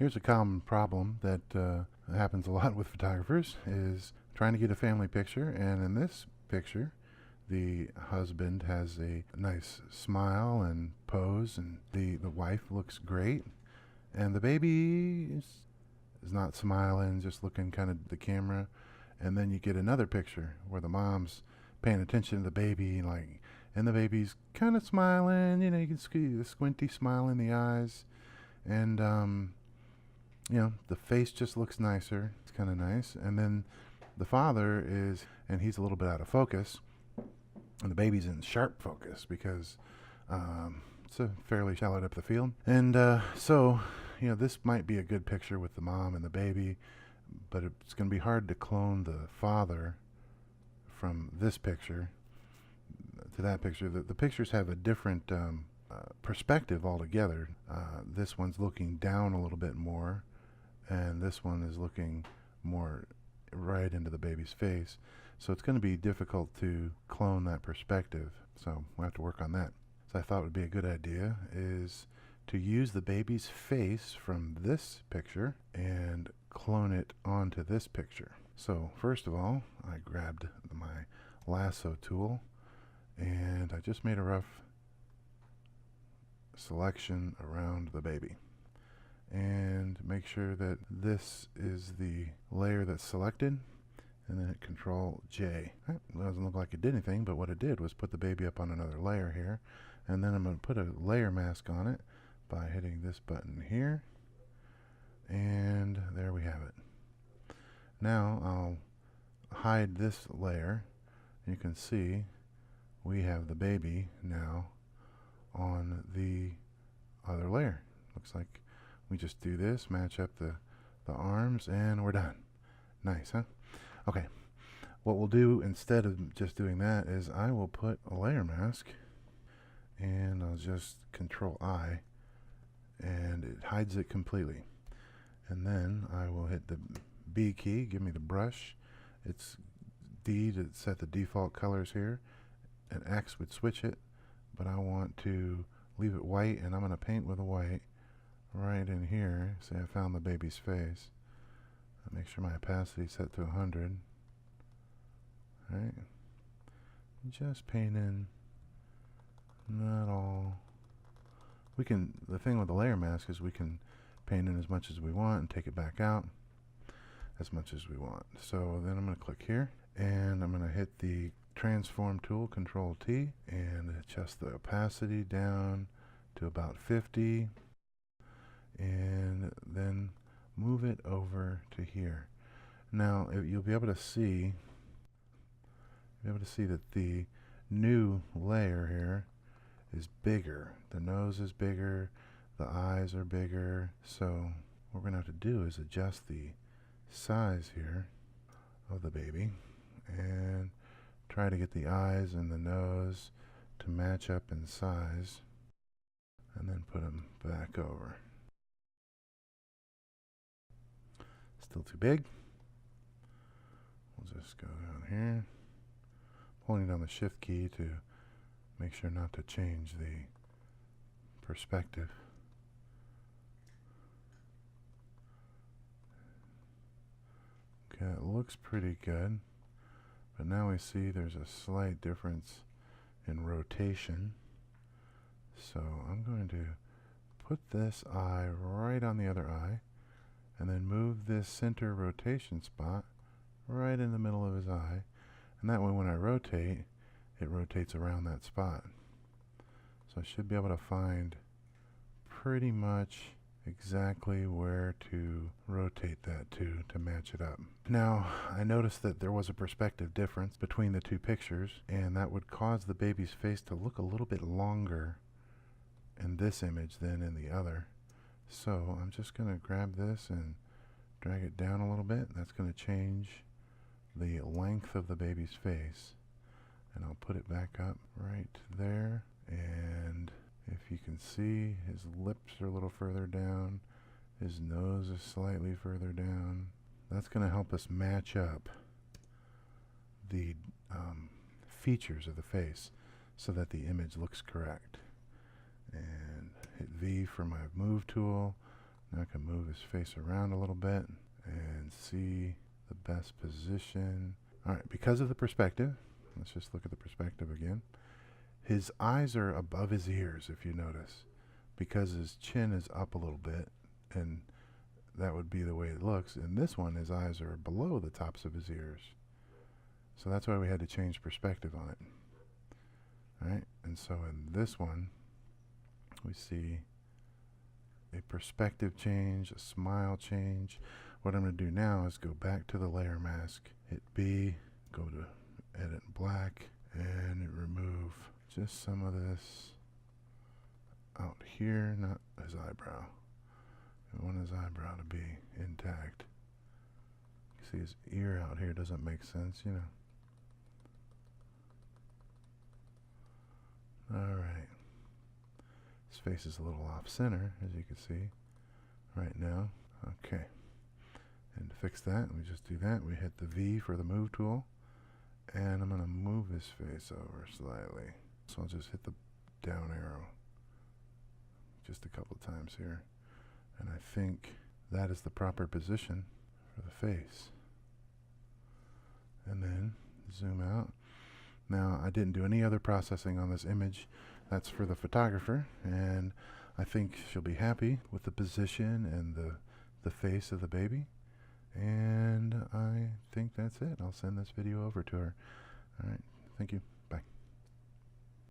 Here's a common problem that happens a lot with photographers is trying to get a family picture, and in this picture the husband has a nice smile and pose, and the wife looks great, and the baby is not smiling, just looking kind of at the camera. And then you get another picture where the mom's paying attention to the baby, like, and the baby's kind of smiling. You can see the squinty smile in the eyes, and the face just looks nicer. It's kind of nice. And then the father and he's a little bit out of focus, and the baby's in sharp focus because it's a fairly shallow depth of field. And this might be a good picture with the mom and the baby, but it's going to be hard to clone the father from this picture to that picture. The pictures have a different perspective altogether. This one's looking down a little bit more, and this one is looking more right into the baby's face. So it's going to be difficult to clone that perspective. So we'll have to work on that. So I thought would be a good idea is to use the baby's face from this picture and clone it onto this picture. So first of all, I grabbed my lasso tool and I just made a rough selection around the baby. And make sure that this is the layer that's selected, and then hit Control J. It doesn't look like it did anything, but what it did was put the baby up on another layer here. And then I'm going to put a layer mask on it by hitting this button here. And there we have it. Now I'll hide this layer. You can see we have the baby now on the other layer. Looks like we just do this, match up the arms, and we're done. Nice, huh? Okay, what we'll do instead of just doing that is I will put a layer mask, and I'll just Control I, and it hides it completely. And then I will hit the B key, give me the brush. It's D to set the default colors here, and X would switch it, but I want to leave it white, and I'm going to paint with a white right in here. Say I found the baby's face. I'll make sure my opacity is set to 100. Right, just paint in, not all. The thing with the layer mask is we can paint in as much as we want and take it back out as much as we want. So then I'm going to click here, and I'm going to hit the transform tool, Control T, and adjust the opacity down to about 50, and then move it over to here. Now you'll be able to see that the new layer here is bigger. The nose is bigger, the eyes are bigger. So what we're going to have to do is adjust the size here of the baby and try to get the eyes and the nose to match up in size, and then put them back over. Still too big. We'll just go down here, holding down the shift key to make sure not to change the perspective. Okay, it looks pretty good, but now we see there's a slight difference in rotation. So I'm going to put this eye right on the other eye, and then move this center rotation spot right in the middle of his eye. And that way when I rotate, it rotates around that spot. So I should be able to find pretty much exactly where to rotate that to match it up. Now, I noticed that there was a perspective difference between the two pictures, and that would cause the baby's face to look a little bit longer in this image than in the other. So I'm just going to grab this and drag it down a little bit. That's going to change the length of the baby's face, and I'll put it back up right there. And if you can see, his lips are a little further down, his nose is slightly further down. That's going to help us match up the features of the face so that the image looks correct. And hit V for my move tool. Now I can move his face around a little bit and see the best position. All right, because of the perspective, let's just look at the perspective again. His eyes are above his ears, if you notice, because his chin is up a little bit, and that would be the way it looks. In this one, his eyes are below the tops of his ears. So that's why we had to change perspective on it. All right, and so in this one, we see a perspective change, a smile change. What I'm going to do now is go back to the layer mask, hit B, go to edit black, and remove just some of this out here, not his eyebrow. I want his eyebrow to be intact. You see his ear out here doesn't make sense, you know. Alright. His face is a little off center, as you can see right now. Okay. And to fix that, we just do that. We hit the V for the move tool. And I'm going to move his face over slightly. So I'll just hit the down arrow just a couple of times here. And I think that is the proper position for the face. And then zoom out. Now, I didn't do any other processing on this image. That's for the photographer, and I think she'll be happy with the position and the face of the baby. And I think that's it. I'll send this video over to her. All right, thank you.